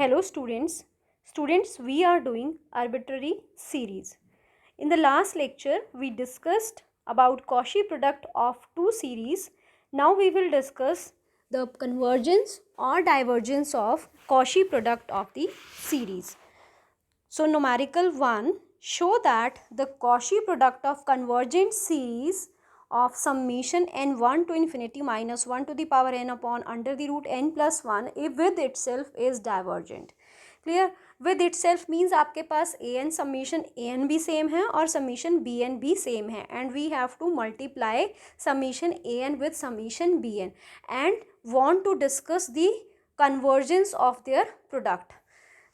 Hello students. Students, we are doing arbitrary series. In the last lecture, we discussed about Cauchy product of two series. Now we will discuss the convergence or divergence of Cauchy product of the series. So numerical 1, show that the Cauchy product of convergent series of summation n1 to infinity minus 1 to the power n upon under the root n plus 1 if with itself is divergent. Clear. With itself means आपके पास a n summation a n भी same है और summation B n भी same है and we have to multiply summation a n with summation B n and want to discuss the convergence of their product.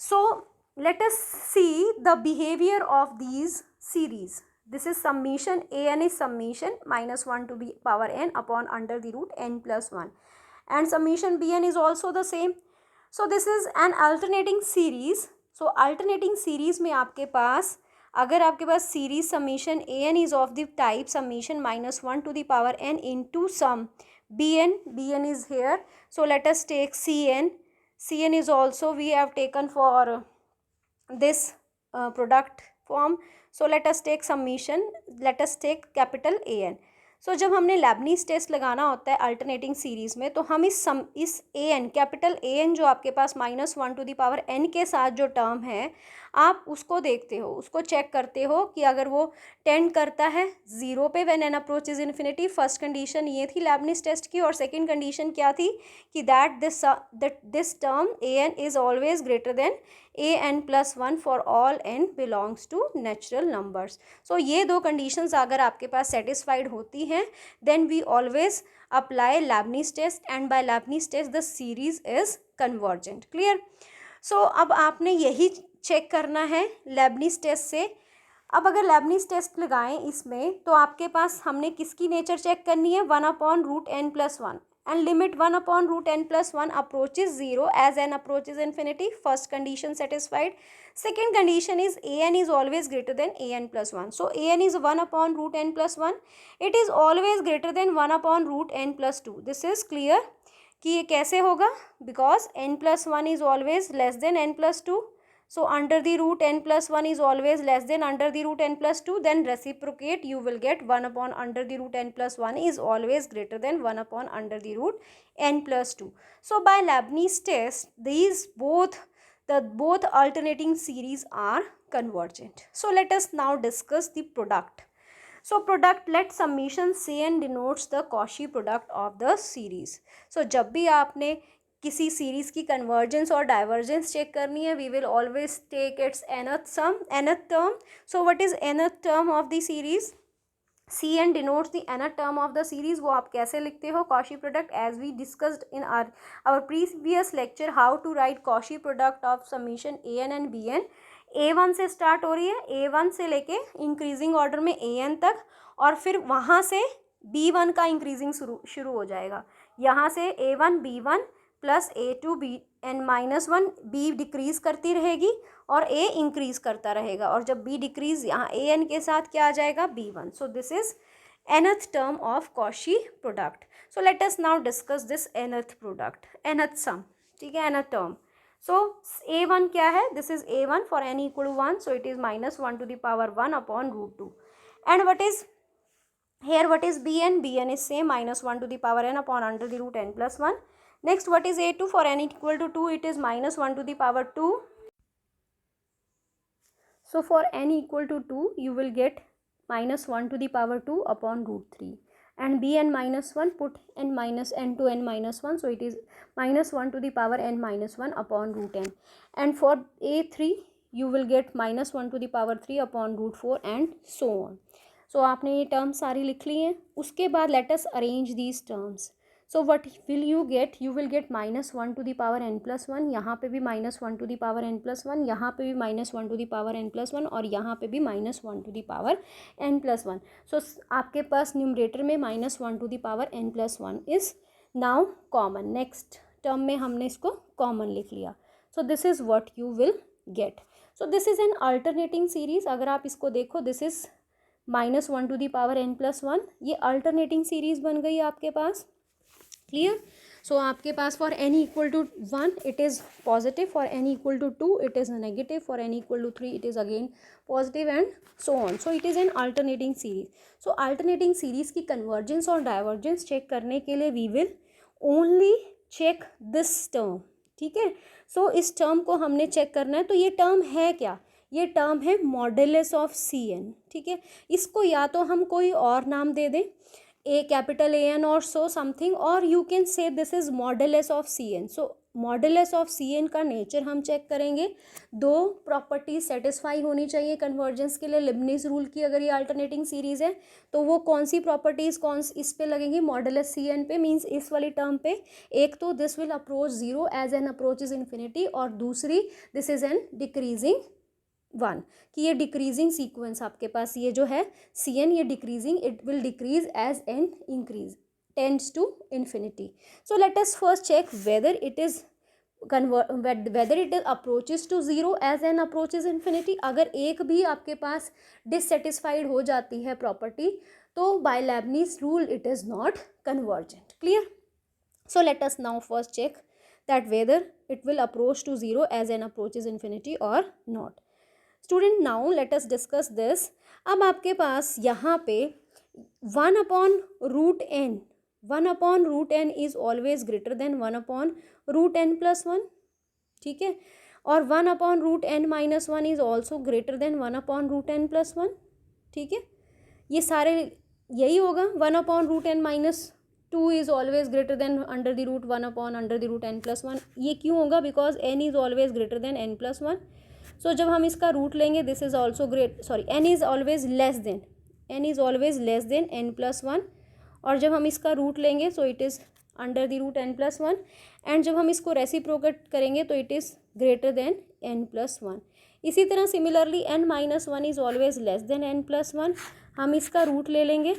So let us see the behavior of these series. This is summation a n is summation minus 1 to the power n upon under the root n plus 1 and summation b n is also the same. So this is an alternating series. So alternating series में आपके पास अगर आपके पास series summation a n is of the type summation minus 1 to the power n into sum b n is here. So let us take c n is also we have taken for this product form. So let us take summation, let us take capital A n. So जब हमने Leibniz test लगाना होता है alternating series में तो हम इस a n capital a n जो आपके पास minus 1 to the power n के साथ जो टर्म है आप उसको देखते हो, उसको चेक करते हो कि अगर वो टेंड करता है ज़ीरो पे when an approaches infinity. First condition ये थी लेबनीज़ टेस्ट की और सेकंड कंडीशन क्या थी कि that this term a n is always greater than a n plus 1 for all n belongs to natural numbers. So ये दो कंडीशंस अगर आपके पास सेटिस्फाइड होती हैं then we always apply Leibniz test and by Leibniz test the series is convergent. Clear. So अब आपने यही चेक करना है लेबनीज़ टेस्ट से. अब अगर लेबनीज़ टेस्ट लगाएं इसमें तो आपके पास हमने किसकी नेचर चेक करनी है 1 upon root n plus 1 and limit 1 upon root n plus 1 approaches 0 as n approaches infinity. First condition satisfied. Second condition is a n is always greater than a n plus 1. So a n is 1 upon root n plus 1. It is always greater than 1 upon root n plus 2. This is clear कि ये कैसे होगा because n plus 1 is always less than n plus 2. So under the root n plus 1 is always less than under the root n plus 2. Then reciprocate, you will get 1 upon under the root n plus 1 is always greater than 1 upon under the root n plus 2. So by Leibniz test, these both alternating series are convergent. So let us now discuss the product. So product, let summation c n denotes the Cauchy product of the series. So जब भी आपने किसी series की convergence और divergence check करनी है we will always take its nth term. So what is nth term of the series. C n denotes the nth term of the series. वो आप कैसे लिखते हो Cauchy product as we discussed in our previous lecture how to write Cauchy product of summation a n and b n. A1 से start हो रही है, A1 से लेके इंक्रीजिंग ऑर्डर में AN तक और फिर वहाँ से B1 का इंक्रीजिंग शुरू हो जाएगा. यहाँ से A1 B1 plus A2 b n minus 1 B decrease करती रहेगी और A इंक्रीज करता रहेगा और जब B डिक्रीज यहाँ AN के साथ क्या आ जाएगा B1. So this is nth term of Cauchy product. So let us now discuss this nth product, nth sum. ठीक है, nth टर्म. So A1 क्या है, this is A1 for n equal to 1. So it is minus 1 to the power 1 upon root 2. And what is here, what is Bn? Bn is same minus 1 to the power n upon under the root n plus 1. Next, what is A2? For n equal to 2, it is minus 1 to the power 2. So for n equal to 2, you will get minus 1 to the power 2 upon root 3. And Bn minus 1, put n minus n to n minus 1. So it is minus 1 to the power n minus 1 upon root n. And for A3, you will get minus 1 to the power 3 upon root 4 and so on. So आपने ये term सारी लिख ली हैं. उसके बाद let us arrange these terms. So what will you get? You will get minus 1 to the power n plus 1. यहाँ पे भी minus 1 to the power n plus 1. यहाँ पे भी minus 1 to the power n plus 1 और यहाँ पे भी minus 1 to the power n plus 1. So आपके पास न्यूमरेटर में minus 1 to the power n plus 1 is now common. Next term में हमने इसको common लिख लिया. So this is what you will get. So this is an alternating series. अगर आप इसको देखो, this is minus 1 to the power n plus 1. ये alternating series बन गई आपके पास. क्लियर. सो आपके पास for n equal to 1 it is positive, for n equal to 2 it is negative, for n equal to 3 it is again positive and so on. So it is an alternating series. So alternating series की convergence और divergence check करने के लिए we will only check this term. ठीक है, सो इस term को हमने चेक करना है. तो ये टर्म है क्या? ये टर्म है मॉडुलस ऑफ Cn. ठीक है, इसको या तो हम कोई और नाम दे दें, ए कैपिटल An और सो समथिंग, और you can say this is modulus of Cn. So modulus of Cn का नेचर हम चेक करेंगे. दो प्रॉपर्टीज सेटिस्फाई होनी चाहिए कन्वर्जेंस के लिए लिबनिज रूल की. अगर ये अल्टरनेटिंग सीरीज है तो वो कौन सी प्रॉपर्टीज कौन इस पे लगेंगी? मॉडुलस Cn पे, मीन्स इस वाली टर्म पे. एक तो this will approach zero as n approach is infinity, और दूसरी this is an decreasing one, कि ये डिक्रीजिंग सीक्वेंस आपके पास ये जो है Cn, ये decreasing, it will decrease as n increase tends to infinity. So let us first check whether it is whether it is approaches to zero as an approaches infinity. अगर एक भी आपके पास dissatisfied हो जाती है प्रॉपर्टी तो by Leibniz rule it is not convergent. Clear? So let us now first check that whether it will approach to zero as an approaches infinity or not. Student, now let us discuss this. अब आपके पास यहाँ पे 1 upon root n, 1 upon root n is always greater than 1 upon root n plus 1. ठीक है, और 1 upon root n minus 1 is also greater than 1 upon root n plus 1. ठीक है, ये सारे यही होगा. 1 upon root n minus 2 is always greater than under the root 1 upon under the root n plus 1. ये क्यों होगा? Because n is always greater than n plus 1. So जब हम इसका रूट लेंगे this is also great, sorry, n is always less than, n is always less than n plus 1. और जब हम इसका रूट लेंगे so it is under the root n plus 1. And जब हम इसको रेसिप्रोकेट करेंगे तो it is greater than n plus 1. इसी तरह similarly n minus 1 is always less than n plus 1. हम इसका रूट ले लेंगे,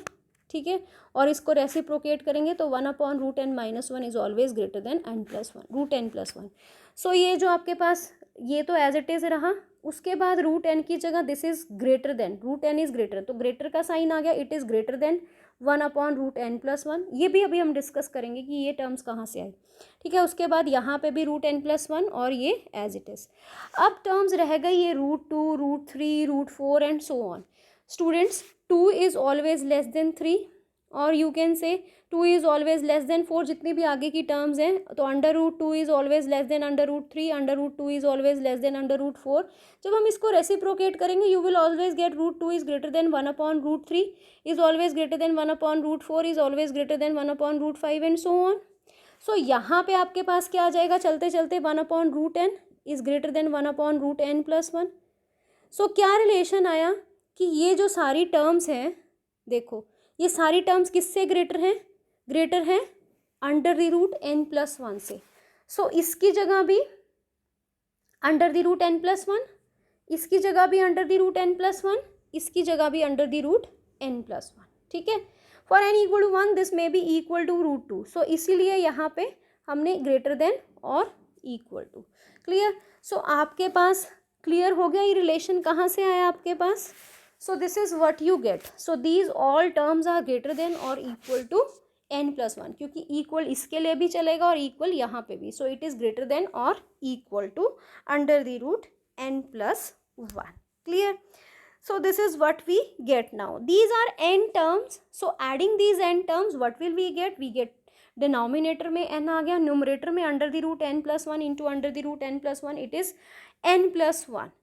ठीक है, और इसको रेसिप्रोकेट करेंगे तो 1 upon root n minus 1 is always greater than n plus 1, root n plus 1. So ये जो आपके पास ये तो एज इट इज़ रहा. उसके बाद रूट n की जगह this is greater than, root n is greater, तो ग्रेटर का साइन आ गया, it is greater than 1 upon root n plus 1. ये भी अभी हम डिस्कस करेंगे कि ये टर्म्स कहाँ से आए. ठीक है, उसके बाद यहाँ पे भी रूट n प्लस 1 और ये एज इट इज़. अब टर्म्स रह गई ये root 2, root 3, root 4 and so on. Students, 2 is always less than 3 और you can say 2 is always less then 4. जितनी भी आगे की टर्म्स हैं तो under root 2 is always less than under root 3, under root 2 is always less than under root 4. जब हम इसको रेसिप्रोकेट करेंगे you will always get root 2 is greater than 1 upon root 3 is always greater than 1 upon root 4 is always greater than 1 upon root 5 and so on. So यहाँ पे आपके पास क्या आ जाएगा चलते चलते 1 upon root n is greater than 1 upon root n plus 1. So क्या relation आया कि ये जो सारी टर्म्स हैं, देखो ये सारी टर्म्स किससे ग्रेटर हैं? ग्रेटर हैं under the root n plus 1 से. सो इसकी जगह भी under the root n plus 1, इसकी जगह भी under the root n plus 1, इसकी जगह भी under the root n plus 1. ठीक है, for n equal to 1 this may be equal to root 2. So इसीलिए यहाँ पे हमने ग्रेटर देन और इक्वल टू. क्लियर? सो आपके पास क्लियर हो गया ये रिलेशन कहाँ से आया आपके पास. So this is what you get. So these all terms are greater than or equal to n plus 1, क्योंकि equal इसके लिए भी चलेगा और equal यहाँ पे भी. So it is greater than or equal to under the root n plus 1. Clear? So this is what we get now. These are n terms. So adding these n terms, what will we get? We get denominator में n आ गया, numerator में under the root n plus 1 into under the root n plus 1, it is n plus 1.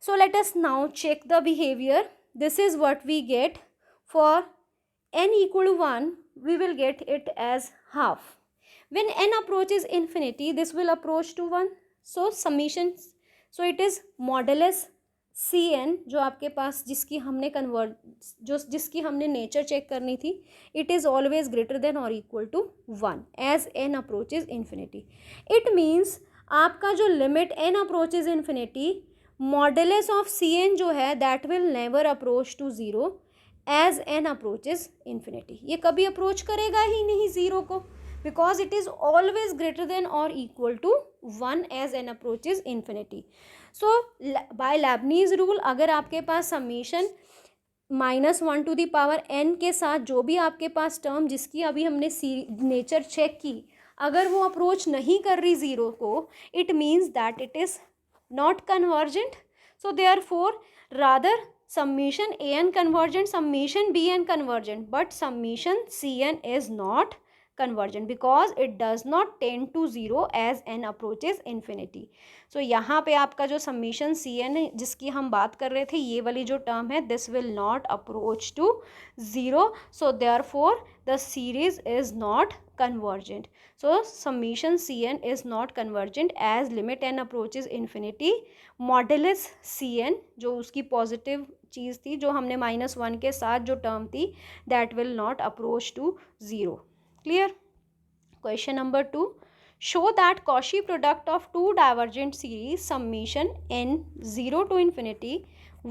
So let us now check the behavior. This is what we get for n equal to 1. We will get it as half. When n approaches infinity, this will approach to 1. So summation. So it is modulus Cn जो आपके पास जिसकी हमने जिसकी हमने nature check करनी थी, it is always greater than or equal to 1 as n approaches infinity. It means आपका जो limit n approaches infinity, modulus of Cn जो है that will never approach to zero as n approaches infinity. ये कभी approach करेगा ही नहीं zero को, because it is always greater than और equal to 1 as n approaches infinity. So by Leibniz rule अगर आपके पास summation -1 to the power n के साथ जो भी आपके पास टर्म जिसकी अभी हमने नेचर चेक की, अगर वो अप्रोच नहीं कर रही ज़ीरो को, it means that it is not convergent. So therefore rather summation an convergent, summation bn convergent, but summation cn is not convergent because it does not tend to zero as n approaches infinity. so यहाँ पे आपका जो summation cn जिसकी हम बात कर रहे थे, ये वाली जो term है, this will not approach to zero, so therefore the series is not convergent. so summation cn is not convergent as limit n approaches infinity. Modulus cn जो उसकी पॉजिटिव चीज़ थी, जो हमने -1 के साथ जो टर्म थी, that will not approach to zero. Clear. Question number 2, show that Cauchy product of two divergent series summation n 0 to infinity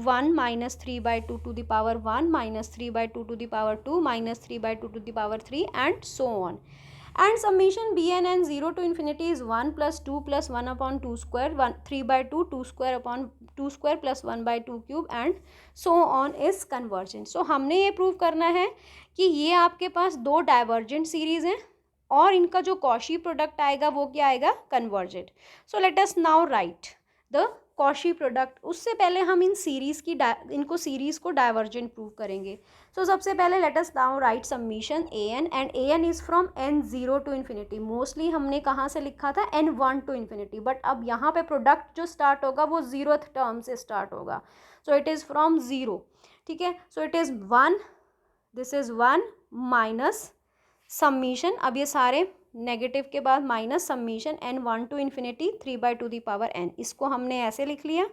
1 minus 3 by 2 to the power 1 minus 3 by 2 to the power 2 minus 3 by 2 to the power 3 and so on, and summation bn n 0 to infinity is 1 plus 2 plus 1 upon 2 square 1 3 by 2 2 square upon 2 square plus 1 by 2 cube and so on is convergent. so हमने ये prove करना है कि ये आपके पास दो divergent series हैं और इनका जो कॉशी प्रोडक्ट आएगा वो क्या आएगा, convergent. So let us now write the Cauchy product. उससे पहले हम इन सीरीज की इनको सीरीज को डाइवर्जेंट प्रूव करेंगे. सो सबसे पहले let us now write summation a n, and a n is from n 0 to infinity. Mostly हमने कहाँ से लिखा था, n 1 टू इन्फिनिटी, बट अब यहाँ पे प्रोडक्ट जो स्टार्ट होगा वो 0th टर्म से स्टार्ट होगा. So it is from 0. ठीक है. So it is 1, this is 1 minus summation, अब ये सारे नेगेटिव के बाद minus summation n 1 to infinity 3 by 2 the power n, इसको हमने ऐसे लिख लिया.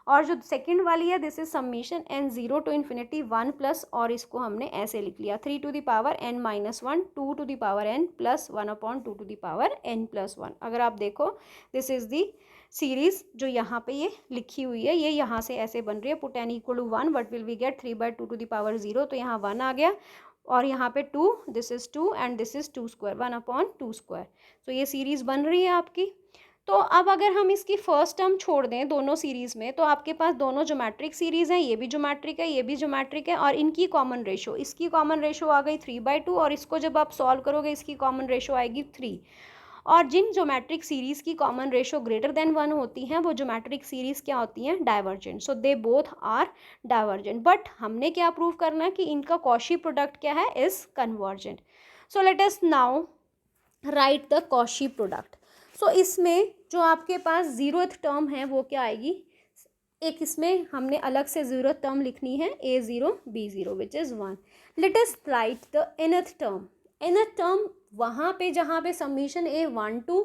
और जो सेकंड वाली है, this is summation n 0 to infinity 1 plus, और इसको हमने ऐसे लिख लिया 3 to the power n minus 1 2 to the power n plus 1 upon 2 to the power n plus 1. अगर आप देखो, दिस इज दी सीरीज जो यहाँ पे ये लिखी हुई है, ये यहाँ से ऐसे बन रही है. Put n equal to 1, what will we get 3 by 2 to the power 0, तो यहाँ 1 आ गया, और यहाँ पे 2, this is 2 and this is 2 square 1 upon 2 square. तो ये सीरीज़ बन रही है आपकी. तो अब अगर हम इसकी फर्स्ट टर्म छोड़ दें दोनों सीरीज़ में, तो आपके पास दोनों ज्योमेट्रिक सीरीज़ हैं, ये भी ज्योमेट्रिक है, ये भी ज्योमेट्रिक है, और इनकी कॉमन रेशो, इसकी कॉमन रेशो आ गई 3/2, और इसको जब आप सॉल्व करोगे इसकी कॉमन रेशो आएगी 3. और जिन ज्योमेट्रिक सीरीज़ की कॉमन रेशो ग्रेटर देन 1 होती हैं, वो ज्योमेट्रिक सीरीज़ क्या होती हैं, divergent. So they both are divergent. But हमने क्या प्रूव करना है कि इनका कॉशी प्रोडक्ट क्या है, is convergent. So let us now write the Cauchy product. So इसमें जो आपके पास 0th टर्म है वो क्या आएगी, एक इसमें हमने अलग से 0th टर्म लिखनी है, a0 b0 which is 1. Let us right the nth term. nth term वहाँ पे जहाँ पे समीशन a 1 टू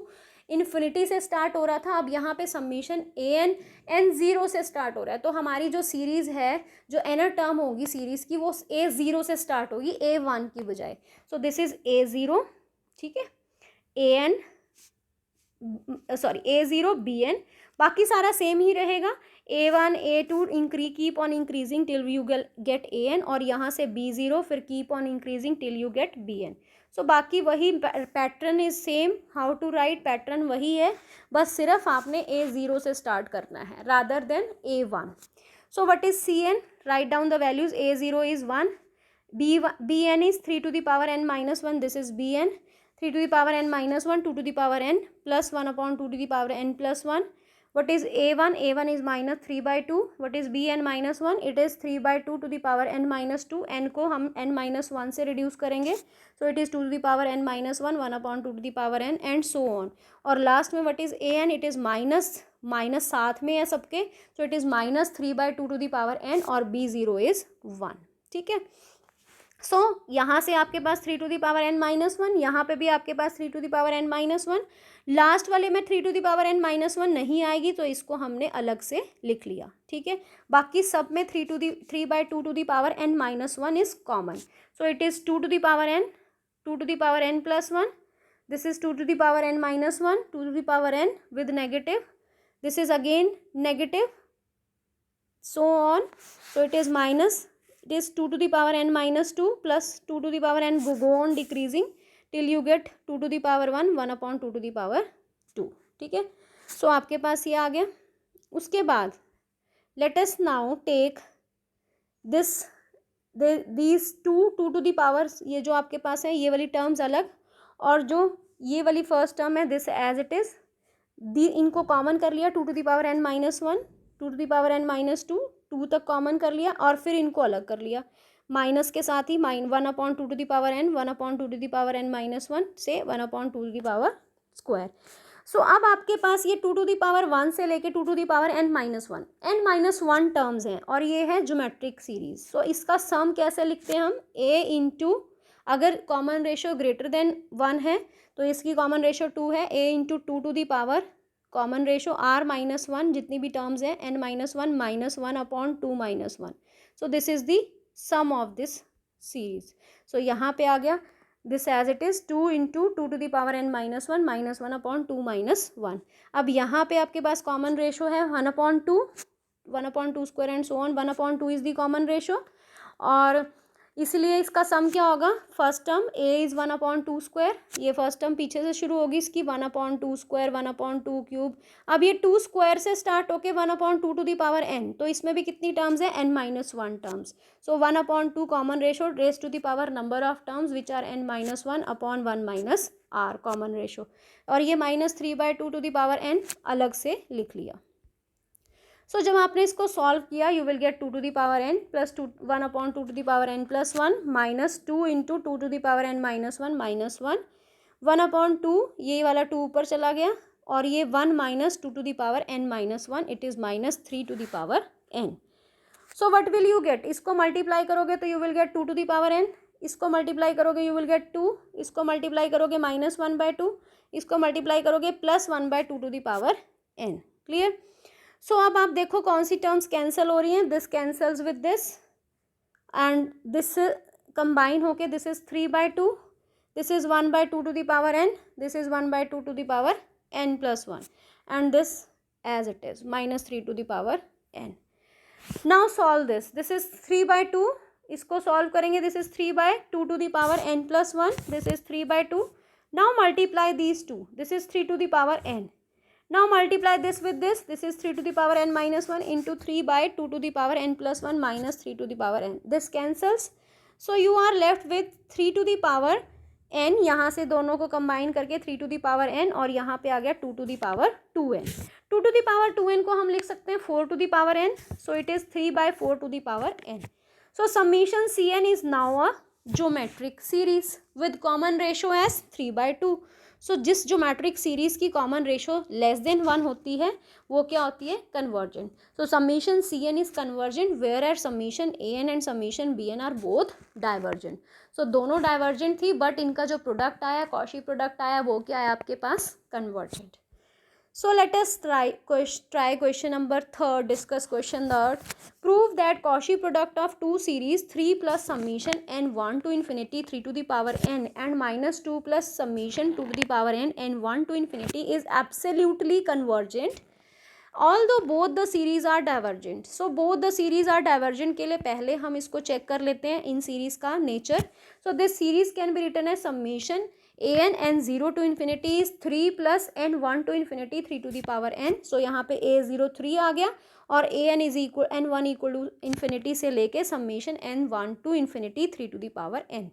इन्फिनिटी से स्टार्ट हो रहा था, अब यहाँ पे समीशन an n 0 से स्टार्ट हो रहा है. तो हमारी जो सीरीज़ है, जो nth टर्म होगी सीरीज़ की, वो a0 से स्टार्ट होगी a1 की बजाय. So this is a0. ठीक है. an सॉरी a0 bn, बाकी सारा सेम ही रहेगा. a1 a2 keep on increasing till you get an, और यहाँ से b0 फिर keep on increasing till you get bn. So बाकी वही pattern is same, how to write pattern वही है, बस सिर्फ आपने a0 से स्टार्ट करना है rather than a1. So what is cn, write down the values. a0 is 1, bn is 3 to the power n minus 1, this is bn. 3 to the power n minus 1, 2 to the power n plus 1 upon 2 to the power n plus 1. What is a1? a1 is minus 3/2. What is bn minus 1? It is 3/2 to the power n minus 2. n को हम n minus 1 से reduce करेंगे, so it is 2 to the power n minus 1, 1 upon 2 to the power n and so on. और last में what is an? It is minus साथ में है सबके, so it is minus 3/2 to the power n, और b0 is 1. ठीक है. सो यहाँ से आपके पास 3 to the power n minus 1, यहाँ पे भी आपके पास 3 to the power n minus 1. Last वाले में 3 to the power n minus 1 नहीं आएगी, तो इसको हमने अलग से लिख लिया. ठीक है. बाकी सब में 3/2 to the power n minus 1 is common. So it is 2 to the power n, 2 to the power n plus 1. This is 2 to the power n minus 1, 2 to the power n with negative. This is again negative. So on. So it is minus. It is 2 to the power n minus 2 plus 2 to the power n, go on decreasing till you get 2 to the power 1, 1 upon 2 to the power 2. ठीक है. So आपके पास ये आ गया. उसके बाद let us now take these 2 to the power, ये जो आपके पास है ये वाली टर्म्स अलग, और जो ये वाली फर्स्ट टर्म है, this as it is, the इनको कॉमन कर लिया, 2 to the power n minus 1, 2 to the power n minus 2, 2 तक कॉमन कर लिया और फिर इनको अलग कर लिया माइनस के साथ ही, 1/2 to the power n, 1/2 to the power n minus 1 से 1/2 to the power square. So अब आपके पास ये 2 टू द पावर 1 से लेके 2 to the power n minus 1, n minus 1 terms हैं और ये है ज्योमेट्रिक सीरीज। सो इसका सम कैसे लिखते हैं हम, a इंटू, अगर कॉमन रेशियो ग्रेटर देन 1 है तो इसकी कॉमन रेशियो 2 है, a into 2 to the power common ratio r minus 1, जितनी भी टर्म्स हैं n minus 1 minus 1 upon 2 minus 1। So this is the sum of this series. So यहाँ पे आ गया this as it is 2 into 2 to the power n minus 1 minus 1 upon 2 minus 1। अब यहाँ पे आपके पास कॉमन रेशियो है 1/2, 1/2 square and so on, 1/2 is the common ratio और इसलिए इसका सम क्या होगा, first term a is 1/2 square, ये फर्स्ट टर्म पीछे से शुरू होगी इसकी 1/2 स्क्वायर, 1/2 क्यूब। अब ये 2 स्क्वायर से स्टार्ट होके 1/2 टू द पावर n, तो इसमें भी कितनी टर्म्स है, n minus 1 terms. So 1/2 common ratio raise to the power number of terms which are n minus 1 upon 1 minus r common ratio, और ये -3/2 टू द पावर n अलग से लिख लिया। सो जब आपने इसको सॉल्व किया you will get 2 to the power n plus 1/2 to the power n plus 1 minus 2 into 2 to the power n minus 1 minus 1, 1/2 ये वाला 2 ऊपर चला गया और ये 1 minus 2 to the power n minus 1, it is -3 to the power n। So what will you get, इसको multiply करोगे तो you will get 2 to the power n, इसको मल्टीप्लाई करोगे यू विल गेट 2, इसको मल्टीप्लाई करोगे -1/2, इसको मल्टीप्लाई करोगे +1/2 to the power n। Clear. So अब आप देखो कौन सी टर्म्स कैंसिल हो रही हैं, this cancels with this and this combine होके this is 3/2, this is 1/2 to the power n, this is 1/2 to the power n plus 1 and this as it is -3 to the power n। Now solve this, this is 3/2, इसको solve करेंगे, this is 3/2 to the power n plus 1, this is 3/2। Now multiply these two, this is 3 to the power n। Now multiply this with this. This is 3 to the power n minus 1 into 3/2 to the power n plus 1 minus 3 to the power n. This cancels. So you are left with 3 to the power n. यहाँ से दोनों को combine करके 3 to the power n और यहाँ पे आ गया 2 to the power 2n. 2 to the power 2n को हम लिख सकते हैं 4 to the power n. So it is 3/4 to the power n. So summation Cn is now a geometric series with common ratio as 3/2. So जिस geometric series की common ratio less than 1 होती है वो क्या होती है, convergent. So summation c n is convergent whereas summation a n and summation B n are both divergent. So दोनों divergent थी बट इनका जो प्रोडक्ट आया, कॉशी प्रोडक्ट आया, वो क्या है आपके पास, convergent. So let us try question number 3rd, discuss question 3rd. Prove that Cauchy product of two series 3 plus summation n 1 to infinity 3 to the power n and minus 2 plus summation 2 to the power n 1 to infinity is absolutely convergent although both the series are divergent. So both the series are divergent के लिए पहले हम इसको check कर लेते हैं in series का nature. So this series can be written as summation an n 0 to infinity is 3 plus n 1 to infinity 3 to the power n. So यहाँ पे a 0 3 आ गया और an is equal n 1 equal to infinity से लेके summation n 1 to infinity 3 to the power n.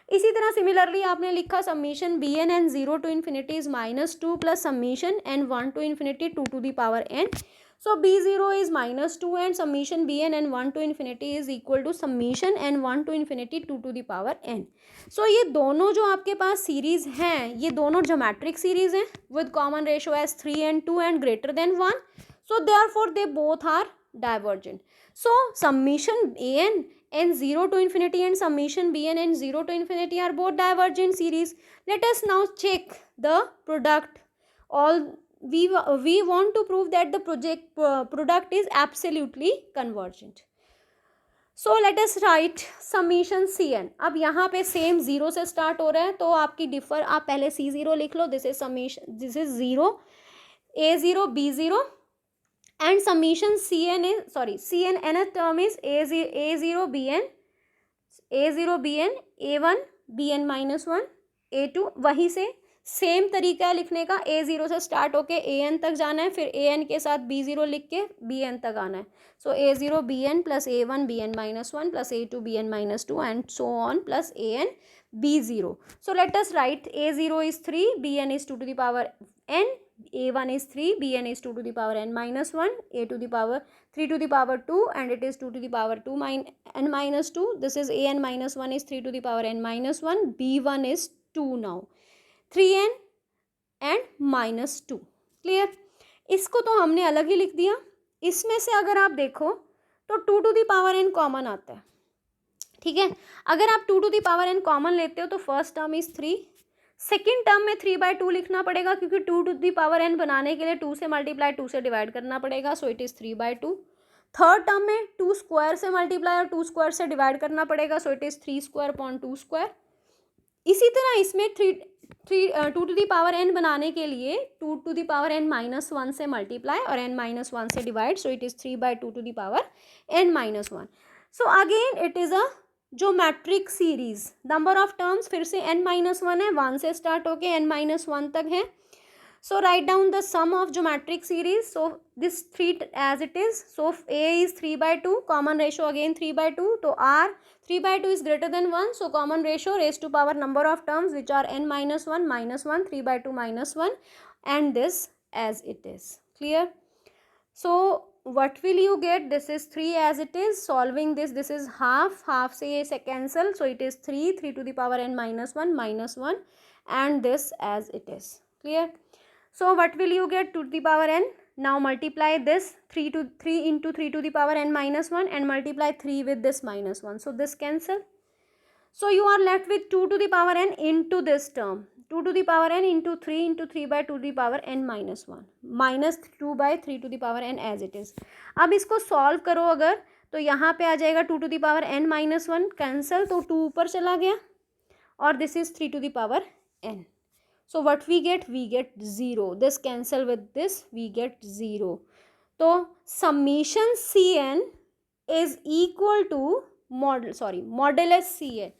इसी तरह similarly आपने लिखा summation B N N 0 to infinity is -2 plus summation n 1 to infinity 2 to the power n. So b0 is -2 and summation bn n 1 to infinity is equal to summation n 1 to infinity 2 to the power n. So ये दोनों जो आपके पास series हैं ये दोनों geometric series हैं with common ratio as 3 and 2 and greater than 1. So therefore they both are divergent. So summation an n 0 to infinity and summation bn n 0 to infinity are both divergent series. Let us now check the product. We want to prove that the product is absolutely convergent. So let us write summation cn. अब यहाँ पे same zero से start हो रहा है तो आपकी differ आप पहले c0 लिख लो. This is summation, this is 0 a0 b0 and summation cn is cn nth term is a0 bn a1 bn minus 1 a2. वहीं से सेम तरीका है लिखने का. a0 से स्टार्ट होके an तक जाना है, फिर an के साथ b0 लिख के bn तक आना है. सो a0 bn plus a1 bn minus 1 plus a2 bn minus 2 and so on plus an b0. So let us write a0 is 3, bn is 2 to the power n, a1 is 3, bn is 2 to the power n minus 1, a to the power 3 to the power 2, and it is 2 to the power 2 n minus 2. This is an minus 1 is 3 to the power n minus 1, b1 is 2 now, 3n and minus 2. Clear? इसको तो हमने अलग ही लिख दिया. इसमें से अगर आप देखो तो 2 to the power n common आता है. ठीक है, अगर आप 2 to the power n common लेते हो तो first term is 3, second term में 3/2 लिखना पड़ेगा क्योंकि 2 टू दी पावर n बनाने के लिए 2 से मल्टीप्लाई 2 से डिवाइड करना पड़ेगा, सो इट इज़ 3/2. थर्ड टर्म में 2 स्क्वायर से मल्टीप्लाई और 2 स्क्वायर से डिवाइड करना पड़ेगा, सो it is 3 square upon 2 square. इसी तरह इसमें 2 टू दी पावर n बनाने के लिए 2 to the power n minus 1 से मल्टीप्लाई और n माइनस 1 से divide, so it is 3/2 to the power n minus 1. So again it is a geometric series. Number of terms फिर से n minus 1 है, 1 से स्टार्ट होके n माइनस 1 तक है. So write down the sum of geometric series. So this 3 as it is. So a is 3/2, common ratio again 3/2. So r 3/2 is greater than 1. So common ratio raised to power number of terms which are n minus 1 minus 1, 3/2 minus 1, and this as it is. Clear? So what will you get? This is 3 as it is. Solving this, this is half से ये cancel. So it is 3 to the power n minus 1 minus 1, and this as it is. Clear? So what will you get? 2 to the power n. Now multiply this 3 into 3 to the power n minus 1 and multiply 3 with this minus 1. So this cancel. So you are left with 2 to the power n into this term. 2 to the power n into 3 by 2 to the power n minus 1 minus 2 by 3 to the power n as it is. अब इसको solve करो अगर तो यहाँ पे आ जाएगा 2 to the power n minus 1 cancel, तो 2 ऊपर चला गया और this is 3 to the power n. So what we get? We get 0. This cancel with this, we get 0. तो summation Cn is equal to modulus Cn,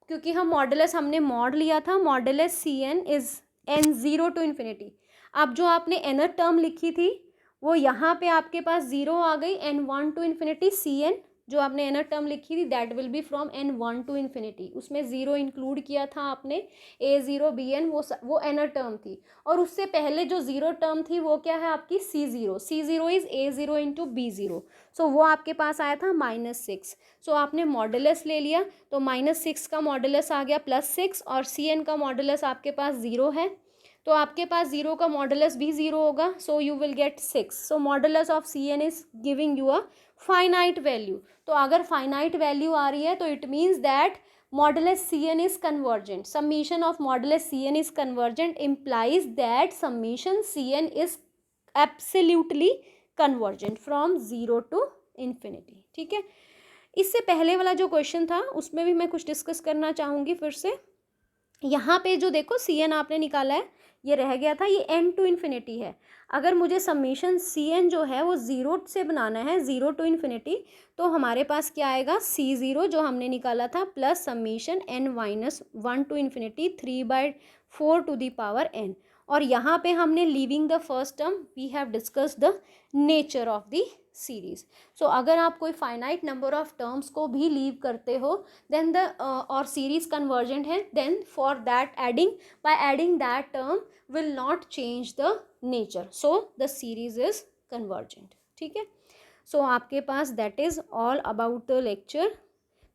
क्योंकि हम modulus हमने mod लिया था. Modulus Cn is n0 to infinity. अब जो आपने nr term लिखी थी वो यहाँ पे आपके पास 0 आ गई. n1 to infinity Cn जो आपने nr टर्म लिखी थी that will be from n1 to infinity. उसमें 0 इंक्लूड किया था आपने, a0 bn वो nr टर्म थी. और उससे पहले जो 0 टर्म थी वो क्या है आपकी c0. c0 is a0 into b0. सो वो आपके पास आया था -6. सो आपने मॉडुलस ले लिया तो -6 का मॉडुलस आ गया +6 और cn का मॉडुलस आपके पास 0 है तो आपके पास 0 का मॉडुलस भी 0 होगा. So you will get 6. So modulus of Cn is giving you a finite value. तो अगर फाइनाइट वैल्यू आ रही है तो it means that modulus Cn is convergent. Summation of modulus Cn is convergent implies that summation Cn is absolutely convergent from 0 to infinity. ठीक है, इससे पहले वाला जो क्वेश्चन था उसमें भी मैं कुछ डिस्कस करना चाहूँगी फिर से. यहाँ पे जो देखो Cn आपने निकाला है ये रह गया था, ये n टू इन्फिनिटी है. अगर मुझे समीशन Cn जो है वो 0 से बनाना है 0 टू इन्फिनिटी तो हमारे पास क्या आएगा C0 जो हमने निकाला था plus summation n minus 1 to infinity 3/4 to the power n. और यहाँ पे हमने leaving the first term we have discussed the nature of the series. So अगर आप कोई फाइनाइट नंबर ऑफ टर्म्स को भी लीव करते हो देन द और सीरीज कन्वर्जेंट है then for that by adding that term will not change the nature. So the series is convergent. ठीक है, सो आपके पास that is all about the lecture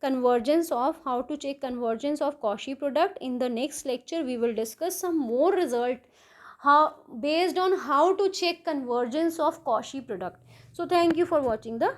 convergence of how to check convergence of Cauchy product. In the next lecture we will discuss some more result based on how to check convergence of Cauchy product. So thank you for watching the